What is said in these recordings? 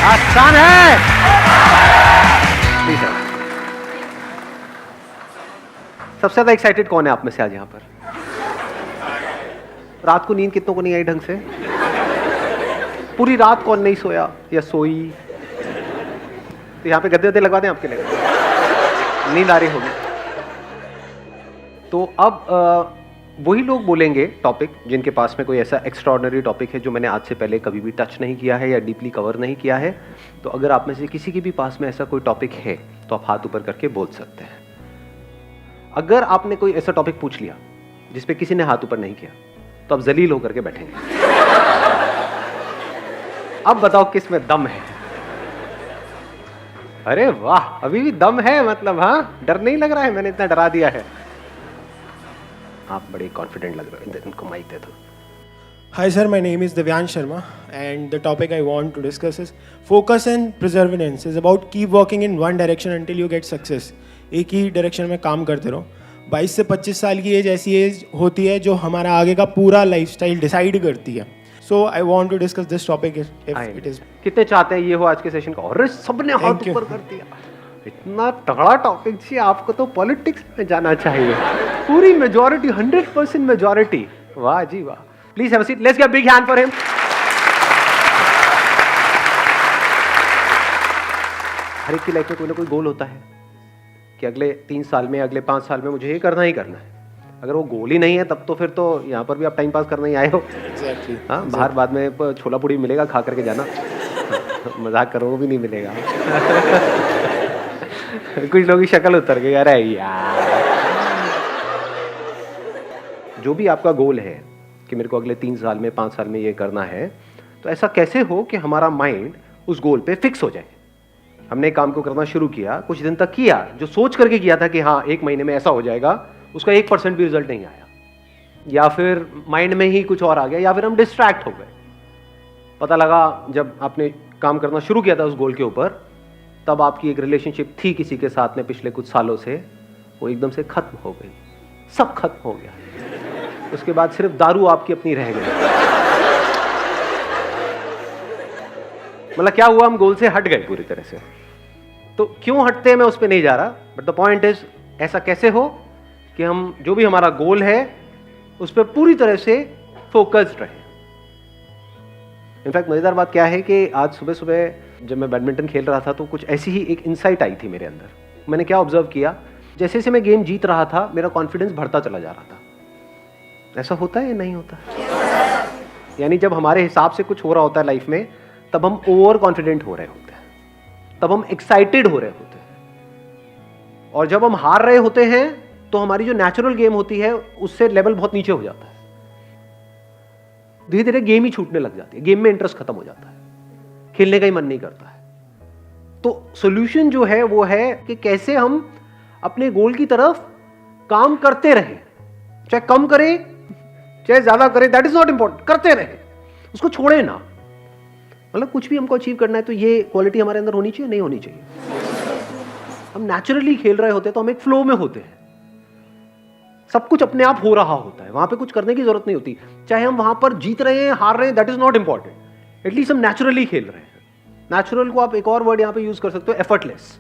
आसान है। सबसे ज्यादा एक्साइटेड कौन है आप में से आज यहाँ पर? रात को नींद कितनों को नहीं आई ढंग से? पूरी रात कौन नहीं सोया या सोई? तो यहाँ पे गद्दे गद्दे लगवा दें आपके लिए, नींद आ रही होगी। तो अब वही लोग बोलेंगे टॉपिक जिनके पास में कोई ऐसा एक्स्ट्राऑर्डिनरी टॉपिक है जो मैंने आज से पहले कभी भी टच नहीं किया है या डीपली कवर नहीं किया है। तो अगर आप में से किसी के भी पास में ऐसा कोई टॉपिक है तो आप हाथ ऊपर करके बोल सकते हैं। अगर आपने कोई ऐसा टॉपिक पूछ लिया जिस पे किसी ने हाथ ऊपर नहीं किया तो आप जलील होकर के बैठेंगे। अब बताओ किस में दम है? अरे वाह, अभी भी दम है, मतलब हाँ, डर नहीं लग रहा है, मैंने इतना डरा दिया है। आप बड़े कॉन्फिडेंट लग रहे हैं, इनको माइक दे दो। Hi sir, my name is Divyansh Sharma and the topic I want to discuss is focus and perseverance is about keep working in one direction until you get success. एक ही direction में काम करते रहो। 22 से 25 साल की as ऐसी as होती है जो हमारा आगे का पूरा लाइफस्टाइल डिसाइड करती है। So I want to discuss this topic if it is. कितने चाहते हैं ये हो आज के सेशन का? और सबने हाथ ऊपर कर दिया। इतना तगड़ा टॉपिक जी, आपको तो पॉलिटिक्स में जाना चाहिए। पूरी मेजॉरिटी, 100% मेजॉरिटी। वाह जी वाह। Please have a seat, let's give a big hand for him. हर एक की लाइफ में कोई ना कोई गोल होता है कि अगले 3 साल में, अगले 5 साल में मुझे ये करना ही करना है। अगर वो गोल ही नहीं है तब तो फिर तो यहाँ पर भी आप टाइम पास करने ही आए हो। Exactly. हाँ, बाहर बाद में छोला पूड़ी मिलेगा, खा करके जाना। मजाक करो, वो भी नहीं मिलेगा। कुछ लोगों की शक्ल उतर गई, अरे यार। जो भी आपका गोल है कि मेरे को अगले 3 साल में, 5 साल में ये करना है, तो ऐसा कैसे हो कि हमारा माइंड उस गोल पे फिक्स हो जाए। हमने काम को करना शुरू किया, कुछ दिन तक किया, जो सोच करके किया था कि हाँ 1 महीने में ऐसा हो जाएगा, उसका 1% भी रिजल्ट नहीं आया, या फिर माइंड में ही कुछ और आ गया, या फिर हम डिस्ट्रैक्ट हो गए। पता लगा जब आपने काम करना शुरू किया था उस गोल के ऊपर, तब आपकी एक रिलेशनशिप थी किसी के साथ में पिछले कुछ सालों से, वो एकदम से खत्म हो गई, सब खत्म हो गया। उसके बाद सिर्फ दारू आपकी अपनी रह गई। मतलब क्या हुआ, हम गोल से हट गए पूरी तरह से। तो क्यों हटते हैं मैं उस पर नहीं जा रहा, बट द पॉइंट इज ऐसा कैसे हो कि हम जो भी हमारा गोल है उस पर पूरी तरह से फोकस्ड रहे। इनफैक्ट मजेदार बात क्या है कि आज सुबह सुबह जब मैं बैडमिंटन खेल रहा था तो कुछ ऐसी ही एक इंसाइट आई थी मेरे अंदर। मैंने क्या ऑब्जर्व किया, जैसे जैसे मैं गेम जीत रहा था मेरा कॉन्फिडेंस बढ़ता चला जा रहा था। ऐसा होता है या नहीं होता? यानी जब हमारे हिसाब से कुछ हो रहा होता है लाइफ में, तब हम ओवर कॉन्फिडेंट हो रहे होते हैं, तब हम एक्साइटेड हो रहे होते हैं। और जब हम हार रहे होते हैं तो हमारी जो नेचुरल गेम होती है उससे लेवल बहुत नीचे हो जाता है। धीरे धीरे गेम ही छूटने लग जाती है, गेम में इंटरेस्ट खत्म हो जाता है, खेलने का ही मन नहीं करता है। तो सॉल्यूशन जो है वो है कि कैसे हम अपने गोल की तरफ काम करते रहें, चाहे कम करें चाहे ज्यादा करें, दैट इज नॉट इंपॉर्टेंट, करते रहें, उसको छोड़े ना। मतलब कुछ भी हमको अचीव करना है तो ये क्वालिटी हमारे अंदर होनी चाहिए, नहीं होनी चाहिए। हम नेचुरली खेल रहे होते हैं तो हम एक फ्लो में होते हैं, सब कुछ अपने आप हो रहा होता है, वहां पे कुछ करने की जरूरत नहीं होती। चाहे हम वहां पर जीत रहे हैं, हार रहे हैं, that is not important, at least हम नेचुरली खेल रहे हैं। नेचुरल को आप एक और वर्ड यहां पे यूज कर सकते हो, एफर्टलेस।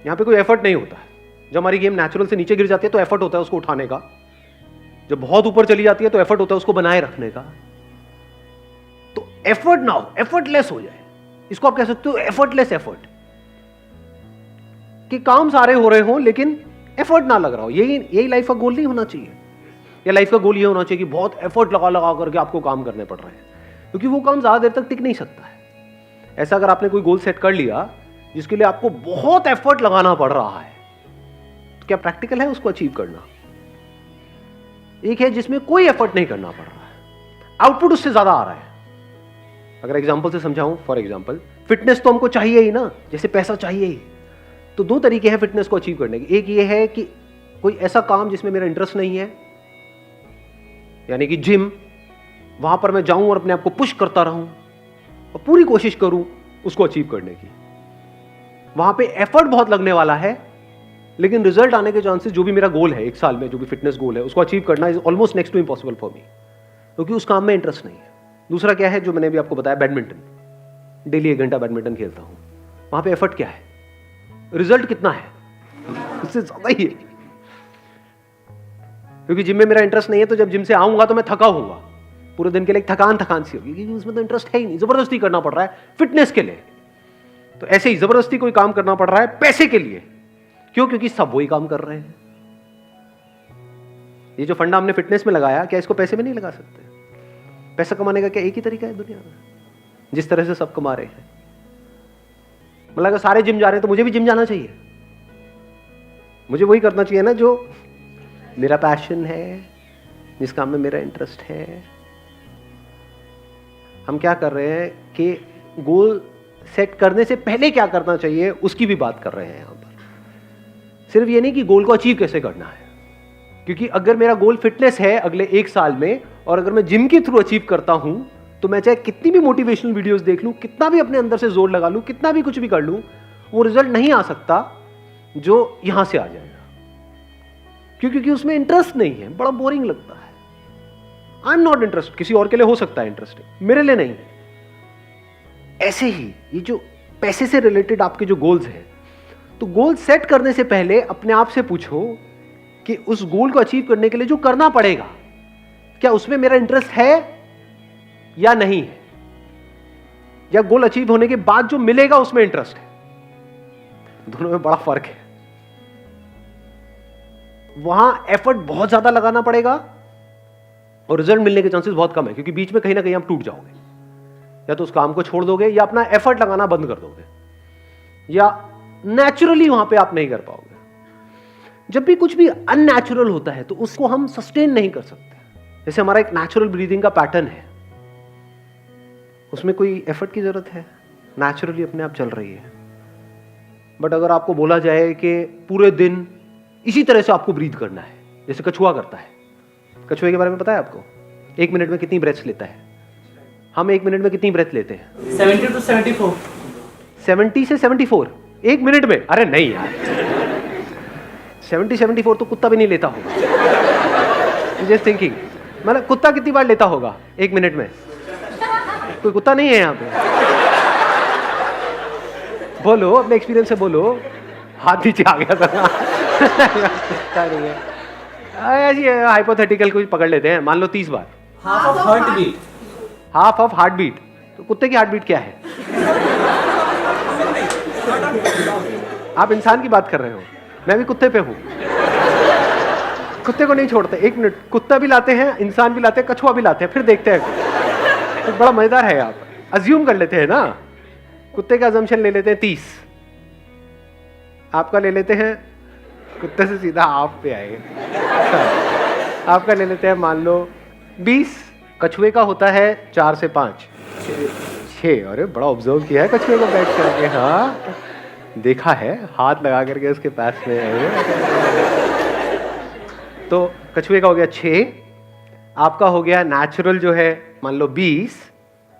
यहां पे कोई एफर्ट नहीं होता है। जब हमारी गेम नेचुरल से नीचे गिर जाती है तो एफर्ट होता है उसको उठाने का, जब बहुत ऊपर चली जाती है तो एफर्ट होता है उसको बनाए रखने का। तो एफर्ट ना हो, एफर्टलेस हो जाए, इसको आप कह सकते हो एफर्टलेस एफर्ट, कि काम सारे हो रहे हो लेकिन एफर्ट ना लग रहा हो। यही लाइफ का गोल नहीं होना चाहिए। या लाइफ का गोल ये होना चाहिए कि बहुत एफर्ट लगा लगा करके आपको काम करने पड़ रहे हैं, क्योंकि वो काम ज्यादा देर तक टिक नहीं सकता है। ऐसा अगर आपने कोई गोल सेट कर लिया जिसके लिए आपको बहुत एफर्ट लगाना पड़ रहा है, तो क्या प्रैक्टिकल है उसको अचीव करना? एक है जिसमें कोई एफर्ट नहीं करना पड़ रहा है, आउटपुट उससे ज्यादा आ रहा है। अगर एग्जांपल से समझाऊं, फॉर एग्जांपल फिटनेस तो हमको चाहिए ही ना, जैसे पैसा चाहिए ही। तो 2 तरीके हैं फिटनेस को अचीव करने के। एक ये है कि कोई ऐसा काम जिसमें मेरा इंटरेस्ट नहीं है, यानी कि जिम, वहां पर मैं जाऊं और अपने आप को पुश करता रहूं और पूरी कोशिश करूं उसको अचीव करने की। वहां पे एफर्ट बहुत लगने वाला है, लेकिन रिजल्ट आने के चांसेस, जो भी मेरा गोल है 1 साल में, जो भी फिटनेस गोल है, उसको अचीव करना is almost next to impossible for me, क्योंकि उस काम में इंटरेस्ट नहीं है। दूसरा क्या है, जो मैंने अभी आपको बताया, बैडमिंटन। डेली 1 घंटा बैडमिंटन खेलता हूँ, वहां पे एफर्ट क्या है, रिजल्ट कितना है, उससे ज्यादा ही है। क्योंकि जिम में मेरा इंटरेस्ट नहीं है, तो जब जिम से आऊंगा तो मैं थका होऊंगा, पूरे दिन के लिए थकान सी होगी, क्योंकि उसमें तो इंटरेस्ट है ही नहीं, जबरदस्ती करना पड़ रहा है फिटनेस के लिए। तो ऐसे ही जबरदस्ती कोई काम करना पड़ रहा है पैसे के लिए। क्यों? क्योंकि सब वही काम कर रहे हैं। ये जो फंडा हमने फिटनेस में लगाया, क्या इसको पैसे में नहीं लगा सकते? पैसा कमाने का क्या एक ही तरीका है दुनिया में, जिस तरह से सब कमा रहे हैं? मतलब अगर सारे जिम जा रहे हैं तो मुझे भी जिम जाना चाहिए, मुझे वही करना चाहिए ना जो मेरा पैशन है, जिस काम में मेरा इंटरेस्ट है। हम क्या कर रहे हैं कि गोल सेट करने से पहले क्या करना चाहिए उसकी भी बात कर रहे हैं यहां पर। सिर्फ ये नहीं कि गोल को अचीव कैसे करना है, क्योंकि अगर मेरा गोल फिटनेस है अगले 1 साल में, और अगर मैं जिम के थ्रू अचीव करता हूं, तो मैं चाहे कितनी भी मोटिवेशनल वीडियोस देख लूं, कितना भी अपने अंदर से जोर लगा लूं, कितना भी कुछ भी कर लूं, वो रिजल्ट नहीं आ सकता जो यहां से आ जाएगा। क्योंकि उसमें इंटरेस्ट नहीं है, बड़ा बोरिंग लगता है। I am not interested. किसी और के लिए हो सकता है इंटरेस्टिंग, मेरे लिए नहीं। ऐसे ही ये जो पैसे से रिलेटेड आपके जो गोल्स हैं, तो गोल सेट करने से पहले अपने आप से पूछो कि उस गोल को अचीव करने के लिए जो करना पड़ेगा, क्या उसमें मेरा इंटरेस्ट है या नहीं है, या गोल अचीव होने के बाद जो मिलेगा उसमें इंटरेस्ट है। दोनों में बड़ा फर्क है। वहां एफर्ट बहुत ज्यादा लगाना पड़ेगा और रिजल्ट मिलने के चांसेस बहुत कम है, क्योंकि बीच में कहीं ना कहीं आप टूट जाओगे, या तो उस काम को छोड़ दोगे, या अपना एफर्ट लगाना बंद कर दोगे, या नेचुरली वहां पे आप नहीं कर पाओगे। जब भी कुछ भी अननेचुरल होता है तो उसको हम सस्टेन नहीं कर सकते। जैसे हमारा एक नेचुरल ब्रीदिंग का पैटर्न है, उसमें कोई एफर्ट की जरूरत है, नेचुरली अपने आप चल रही है। बट अगर आपको बोला जाए कि पूरे दिन इसी तरह से आपको ब्रीथ करना है, जैसे कछुआ करता है। कछुए के बारे में पता है आपको? 1 मिनट में कितनी ब्रेथ्स लेता है? हम 1 मिनट में कितनी ब्रेथ लेते हैं? 70 to 74। 70 से 74 1 मिनट में? अरे नहीं यार, 70-74 तो कुत्ता भी नहीं लेता होगा। जस्ट थिंकिंग, मतलब कुत्ता कितनी बार लेता होगा 1 मिनट में? कोई कुत्ता नहीं है यहाँ पे? बोलो, अपने एक्सपीरियंस से बोलो। हाथ नीचे आ गया था। कुत्ता नहीं है, ऐसी हाइपोथेटिकल कुछ पकड़ लेते हैं। मान लो 30 बार। Half of heartbeat. Half of heartbeat. तो कुत्ते की हार्ट बीट क्या है? आप इंसान की बात कर रहे हो, मैं भी कुत्ते पे हूं। कुत्ते को नहीं छोड़ते 1 मिनट। कुत्ता भी लाते हैं, इंसान भी लाते हैं, कछुआ भी लाते हैं, फिर देखते हैं। तो बड़ा मजेदार है। आप अज्यूम कर लेते हैं ना, कुत्ते का अजम्पशन ले लेते हैं 30, आपका ले लेते हैं, कुत्ते से सीधा आप पे आए, आपका ले लेते हैं मान लो 20, कछुए का होता है 4 से 5, 6। अरे बड़ा ऑब्जर्व किया है कछुए को बैठ करके। हाँ, देखा है, हाथ लगा करके उसके पास में। तो कछुए का हो गया 6, आपका हो गया नेचुरल जो है मान लो 20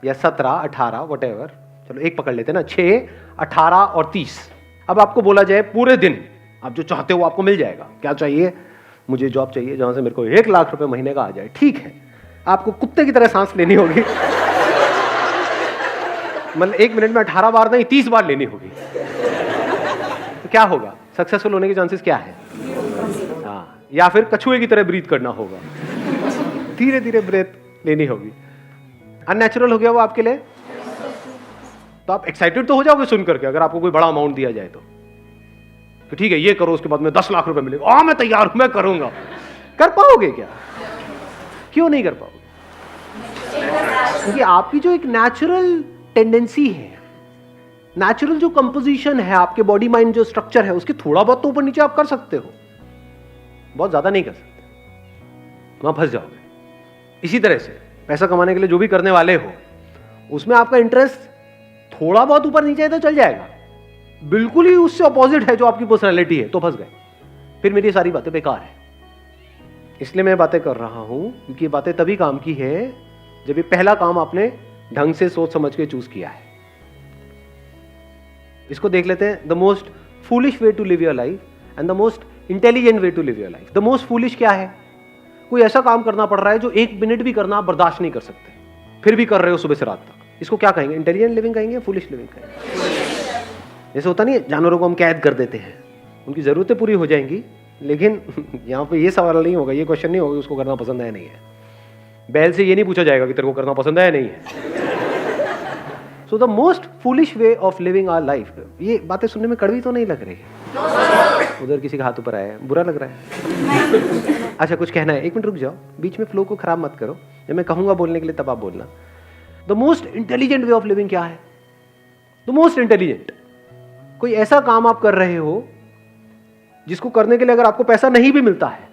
या 17, 18 व्हाटएवर, चलो एक पकड़ लेते हैं ना, 6, 18 और 30। अब आपको बोला जाए पूरे दिन आप जो चाहते हो आपको मिल जाएगा। क्या चाहिए? मुझे जॉब चाहिए जहां से मेरे को 1 लाख रुपए महीने का आ जाए। ठीक है, आपको कुत्ते की तरह सांस लेनी होगी। मतलब 1 मिनट में 18 बार नहीं 30 बार लेनी होगी। तो क्या होगा? सक्सेसफुल होने के चांसेस क्या है? हाँ, या फिर कछुए की तरह ब्रीथ करना होगा, धीरे धीरे ब्रेथ लेनी होगी। अननेचुरल हो गया वो आपके लिए? तो आप एक्साइटेड तो हो जाओगे सुन करके, अगर आपको कोई बड़ा अमाउंट दिया जाए तो ठीक है ये करो, उसके बाद में 10 लाख रुपए मिलेगा, मैं तैयार हूं, मैं करूंगा। कर पाओगे क्या? क्यों नहीं कर पाओगे? क्योंकि आपकी जो एक नेचुरल टेंडेंसी है, नेचुरल जो कंपोजिशन है, आपके बॉडी माइंड जो स्ट्रक्चर है, उसके थोड़ा बहुत तो ऊपर नीचे आप कर सकते हो, बहुत ज्यादा नहीं कर सकते, वहां फंस जाओगे। इसी तरह से पैसा कमाने के लिए जो भी करने वाले हो, उसमें आपका इंटरेस्ट थोड़ा बहुत ऊपर नीचे है तो चल जाएगा, बिल्कुल ही उससे अपोजिट है जो आपकी पर्सनैलिटी है तो फंस गए, फिर मेरी सारी बातें बेकार है। इसलिए मैं बातें कर रहा हूं क्योंकि ये बातें तभी काम की है जब ये पहला काम आपने ढंग से सोच समझ के चूज किया है। इसको देख लेते हैं, the most foolish way to live your life and the most intelligent way to live your life. The most foolish क्या है? कोई ऐसा काम करना पड़ रहा है जो 1 मिनट भी करना आप बर्दाश्त नहीं कर सकते, फिर भी कर रहे हो सुबह से रात तक। इसको क्या कहेंगे? इंटेलिजेंट लिविंग कहेंगे, फूलिश लिविंग कहेंगे? जैसे होता नहीं है, जानवरों को हम कैद कर देते हैं, उनकी जरूरतें पूरी हो जाएंगी, लेकिन यहाँ पे ये सवाल नहीं होगा, ये क्वेश्चन नहीं होगा उसको करना पसंद है नहीं है। बैल से ये नहीं पूछा जाएगा कि तेरे को करना पसंद है नहीं है। So the most foolish way of living our life. ये बातें सुनने में कड़वी तो नहीं लग रही? उधर किसी का हाथ ऊपर आया है, बुरा लग रहा है? अच्छा, कुछ कहना है? 1 मिनट रुक जाओ, बीच में फ्लो को खराब मत करो। जब मैं कहूंगा बोलने के लिए तब आप बोलना। The most intelligent way of living क्या है? द मोस्ट इंटेलिजेंट, कोई ऐसा काम आप कर रहे हो जिसको करने के लिए अगर आपको पैसा नहीं भी मिलता है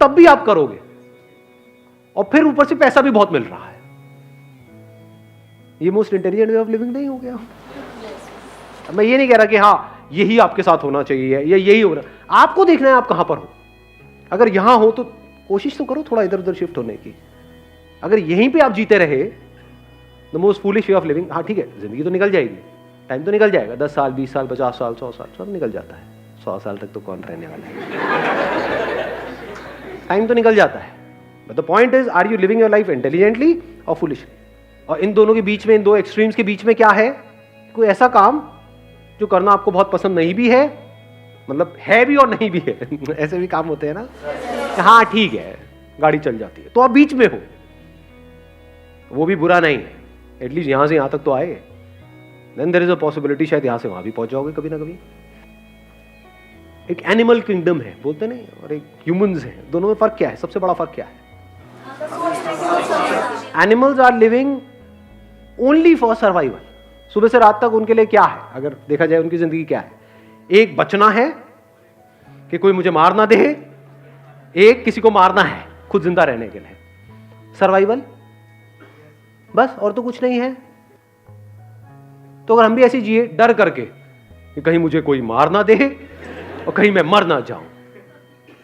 तब भी आप करोगे, और फिर ऊपर से पैसा भी बहुत मिल रहा है। ये most intelligent way of living नहीं हो गया? मैं ये नहीं कह रहा कि हाँ यही आपके साथ होना चाहिए या यही हो रहा। आपको देखना है आप कहां पर हो। अगर यहां हो तो कोशिश तो करो थोड़ा इधर उधर शिफ्ट होने की। अगर यहीं पे आप जीते रहे, the most foolish way of living, हाँ ठीक है, जिंदगी तो निकल जाएगी, टाइम तो निकल जाएगा, 10 साल 20 साल 50 साल 100 साल सब निकल जाता है। 100 साल तक तो कौन रहने वाला है? टाइम तो निकल जाता है, but the point is, are you living your life intelligently और फुलिशली? और इन दोनों के बीच में, इन दो एक्सट्रीम्स के बीच में क्या है? कोई ऐसा काम जो करना आपको बहुत पसंद नहीं भी है, मतलब है भी और नहीं भी है। ऐसे भी काम होते हैं ना, हाँ ठीक है गाड़ी चल जाती है, तो आप बीच में हो, वो भी बुरा नहीं है, एटलीस्ट यहां से यहां तक तो आए। Then there is a possibility शायद यहां से वहां भी पहुंच जाओगे कभी ना कभी। एक एनिमल किंगडम है बोलते नहीं, और एक ह्यूमंस है, दोनों में फर्क क्या है? सबसे बड़ा फर्क क्या है? Animals are living only for survival. सुबह से रात तक उनके लिए क्या है? अगर देखा जाए उनकी जिंदगी क्या है? एक बचना है कि कोई मुझे मार ना दे, एक किसी को मारना है खुद जिंदा रहने के लिए। सर्वाइवल बस, और तो कुछ नहीं है। तो अगर हम भी ऐसे जिए डर करके कि कहीं मुझे कोई मार ना दे और कहीं मैं मर ना जाऊं,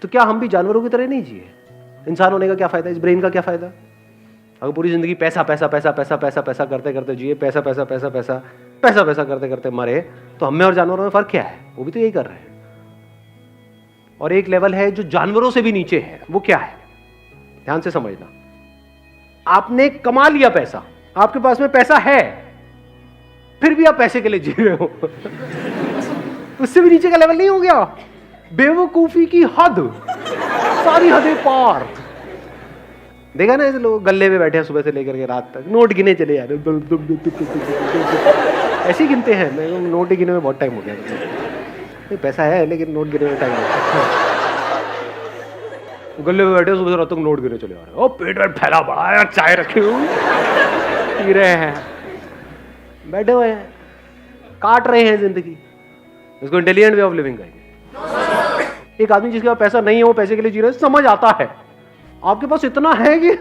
तो क्या हम भी जानवरों की तरह नहीं जिए? इंसान होने का क्या फायदा? इस ब्रेन का क्या फायदा? अगर पूरी जिंदगी पैसा पैसा पैसा पैसा पैसा पैसा करते करते जिए, पैसा पैसा पैसा पैसा पैसा पैसा करते करते मरे, तो हमें और जानवरों में फर्क क्या है? वो भी तो यही कर रहे हैं। और एक लेवल है जो जानवरों से भी नीचे है, वो क्या है? ध्यान से समझना। आपने कमा लिया पैसा, आपके पास में पैसा है, फिर भी आप पैसे के लिए जी रहे हो। उससे भी नीचे का लेवल नहीं हो गया? बेवकूफी की हद, सारी हदें पार। देखा ना ऐसे लोग गल्ले में बैठे हैं सुबह से लेकर के रात तक, नोट गिने चले जा रहे, ऐसे ही गिनते हैं। मैं नोट गिने में बहुत टाइम हो गया। पैसा है लेकिन नोट गिने में टाइम हो गया। गले में बैठे सुबह से रात तक नोट गिने चले आ रहे हैं। ओ पेट वेट फैला पड़ा है, चाय रखे हुए पी रहे हैं, बैठे हुए हैं, काट रहे हैं जिंदगी। इसको इंटेलिजेंट वे ऑफ लिविंग कहेंगे। एक आदमी जिसके पास पैसा नहीं है, वो पैसे के लिए जी रहे, समझ आता है। आपके पास इतना है कि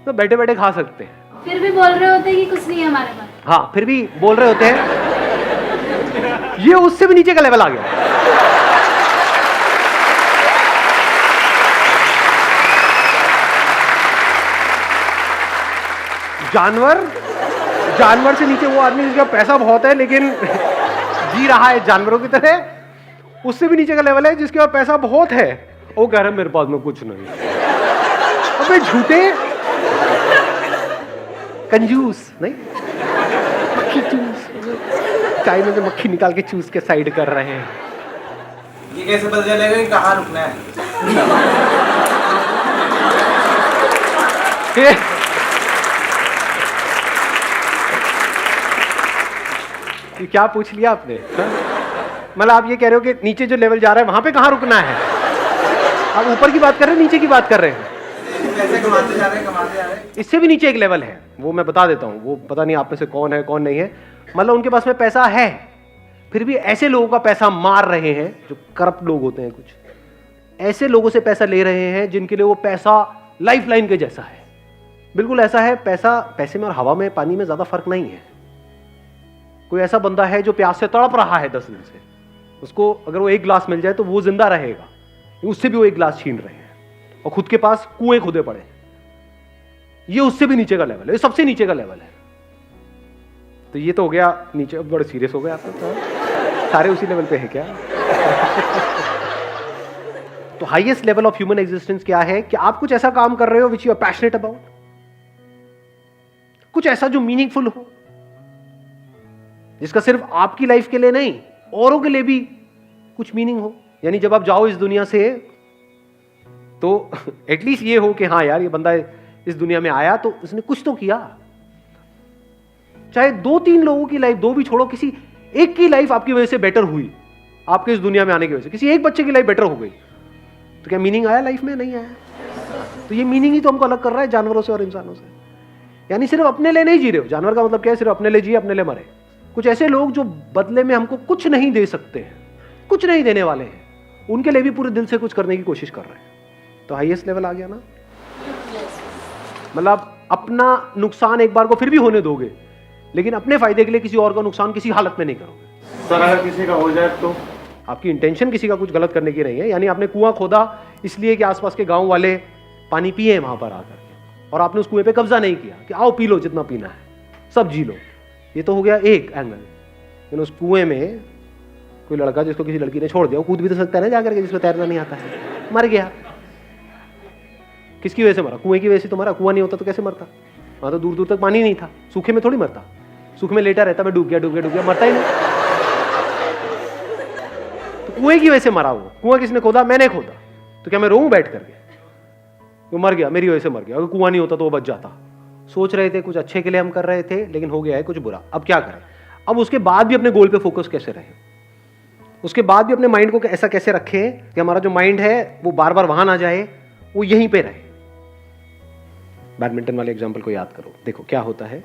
तो बैठे बैठे खा सकते हैं, फिर भी बोल रहे होते हैं कि कुछ नहीं है हमारे पास। हाँ, फिर भी बोल रहे होते हैं। ये उससे भी नीचे का लेवल आ गया। जानवर से नीचे वो आदमी जिसका पैसा बहुत है लेकिन जी रहा है जानवरों की तरह। उससे भी नीचे का लेवल है जिसके पास पैसा बहुत है, वो कह रहा है मेरे पास में कुछ नहीं। अबे झूठे कंजूस नहीं, मक्खी चूस, चाय में से मक्खी निकाल के चूस के साइड कर रहे हैं। ये कैसे पता चलेगा कि कहाँ रुकना है? ये क्या पूछ लिया आपने? मतलब आप ये कह रहे हो कि नीचे जो लेवल जा रहा है वहां पे कहाँ रुकना है? आप ऊपर की बात कर रहे हैं, नीचे की बात कर रहे हैं? पैसे कमाते जा रहे हैं। इससे भी नीचे एक लेवल है, वो मैं बता देता हूँ। वो पता नहीं आप में से कौन है कौन नहीं है। मतलब उनके पास में पैसा है, फिर भी ऐसे लोगों का पैसा मार रहे हैं जो करप्ट लोग होते हैं। कुछ ऐसे लोगों से पैसा ले रहे हैं जिनके लिए वो पैसा लाइफ लाइन के जैसा है। बिल्कुल ऐसा है, पैसे में और हवा में, पानी में ज्यादा फर्क नहीं है। कोई ऐसा बंदा है जो प्यास से तड़प रहा है 10 दिन से, उसको अगर वो 1 गिलास मिल जाए तो वो जिंदा रहेगा, उससे भी वो 1 गिलास छीन रहे हैं और खुद के पास कुएं खुदे पड़े। ये उससे भी नीचे का लेवल है, ये सबसे नीचे का लेवल है। तो ये तो हो गया नीचे, बड़े सीरियस हो गए आप तो। सारे उसी लेवल पे है क्या? तो highest level of human existence क्या है कि आप कुछ ऐसा काम कर रहे हो which you are passionate about, कुछ ऐसा जो मीनिंगफुल हो, जिसका सिर्फ आपकी लाइफ के लिए नहीं औरों के लिए भी कुछ मीनिंग हो। यानी जब आप जाओ इस दुनिया से तो एटलीस्ट ये हो कि हाँ यार ये बंदा इस दुनिया में आया तो उसने कुछ तो किया। चाहे 2-3 लोगों की लाइफ, 2 भी छोड़ो, किसी एक की लाइफ आपकी वजह से बेटर हुई, आपके इस दुनिया में आने की वजह से किसी एक बच्चे की लाइफ बेटर हो गई, तो क्या मीनिंग आया लाइफ में? नहीं आया। तो ये मीनिंग ही तो हमको अलग कर रहा है जानवरों से और इंसानों से। यानी सिर्फ अपने लिए नहीं जी रहे हो। जानवर का मतलब क्या है? सिर्फ अपने लिए जिए, अपने लिए मरे। कुछ ऐसे लोग जो बदले में हमको कुछ नहीं दे सकते हैं, कुछ नहीं देने वाले हैं, उनके लिए भी पूरे दिल से कुछ करने की कोशिश कर रहे हैं। तो हाईएस्ट लेवल आ गया ना। मतलब अपना नुकसान एक बार को फिर भी होने दोगे, लेकिन अपने फायदे के लिए किसी और का नुकसान किसी हालत में नहीं करोगे। सर अगर किसी का हो जाए तो? आपकी इंटेंशन किसी का कुछ गलत करने की नहीं है। यानी आपने कुआं खोदा इसलिए कि आसपास के गांव वाले पानी पिए वहां पर आकर के, और आपने उस कुएं पे कब्जा नहीं किया कि आओ पी लो जितना पीना है, सब जी लो। ये तो हो गया एक एंगल। लेकिन उस कुएं में कोई लड़का जिसको किसी लड़की ने छोड़ दिया, वो कूद भी तो सकता है ना जाकर के, जिसको तैरना नहीं आता है, मर गया। किसकी वजह से मरा? कुएं की वजह से तो मरा। कुआं नहीं होता तो कैसे मरता? वहां तो दूर दूर तक पानी नहीं था। सूखे में थोड़ी मरता, सूखे में लेटा रहता, मैं डूब गया डूब गया डूब गया, मरता ही नहीं। तो कुएं की वजह से मरा वो। कुआं किसने खोदा? मैंने खोदा। तो क्या मैं रोऊं बैठ करके? वो मर गया, मेरी वजह से मर गया। अगर कुआं नहीं होता तो वो बच जाता। सोच रहे थे कुछ अच्छे के लिए हम कर रहे थे, लेकिन हो गया है कुछ बुरा। अब क्या करें? अब उसके बाद भी अपने गोल पे फोकस कैसे रहे? उसके बाद भी अपने माइंड को ऐसा कैसे रखें कि हमारा जो माइंड है वो बार बार वहां ना जाए, वो यहीं पे रहे। बैडमिंटन वाले एग्जाम्पल को याद करो। देखो क्या होता है,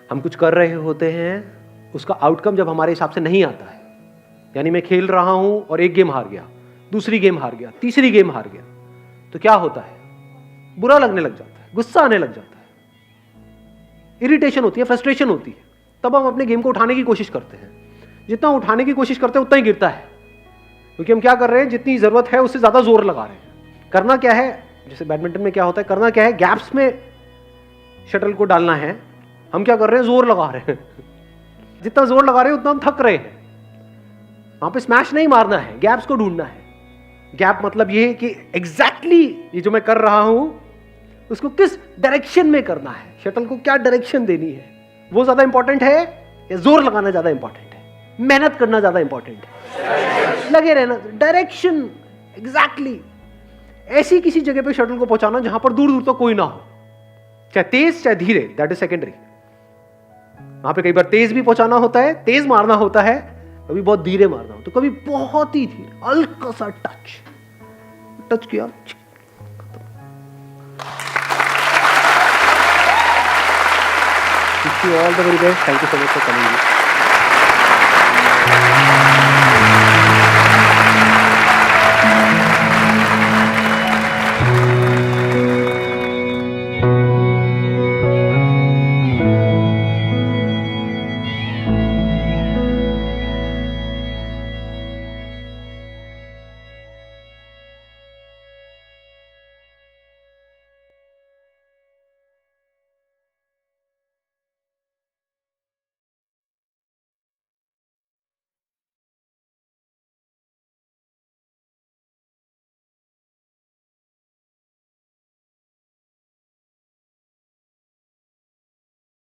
हम कुछ कर रहे होते हैं, उसका आउटकम जब हमारे हिसाब से नहीं आता है, यानी मैं खेल रहा हूं और एक गेम हार गया, दूसरी गेम हार गया, तीसरी गेम हार गया, तो क्या होता है? बुरा लगने लग जाता है, गुस्सा आने लग जाता है, इरिटेशन होती है, फ्रस्ट्रेशन होती है। तब हम अपने गेम को उठाने की कोशिश करते हैं। जितना उठाने की कोशिश करते हैं उतना ही गिरता है, क्योंकि हम क्या कर रहे हैं, जितनी जरूरत है उससे ज्यादा जोर लगा रहे हैं। करना क्या है, जैसे बैडमिंटन में क्या होता है, करना क्या है, गैप्स में शटल को डालना है। हम क्या कर रहे हैं, जोर लगा रहे हैं। जितना जोर लगा रहे हैं उतना हम थक रहे हैं। वहां पे स्मैश नहीं मारना है, गैप्स को ढूंढना है। गैप मतलब ये है कि एग्जैक्टली ये जो मैं कर रहा हूं उसको किस डायरेक्शन में करना है, शटल को क्या डायरेक्शन देनी है, वो ज्यादा इंपॉर्टेंट है या जोर लगाना ज्यादा इंपॉर्टेंट है, मेहनत करना ज्यादा इंपॉर्टेंट है, लगे रहना, डायरेक्शन एग्जैक्टली ऐसी किसी जगह पे शटल को पहुंचाना जहां पर दूर दूर तक कोई ना हो, चाहे तेज चाहे धीरे, दैट इज सेकेंडरी। वहां पे कई बार तेज भी पहुंचाना होता है, तेज मारना होता है, कभी बहुत धीरे मारना होता है, कभी बहुत ही धीरे, हल्का सा टच किया। Wish you all the very best. Thank you so much for coming.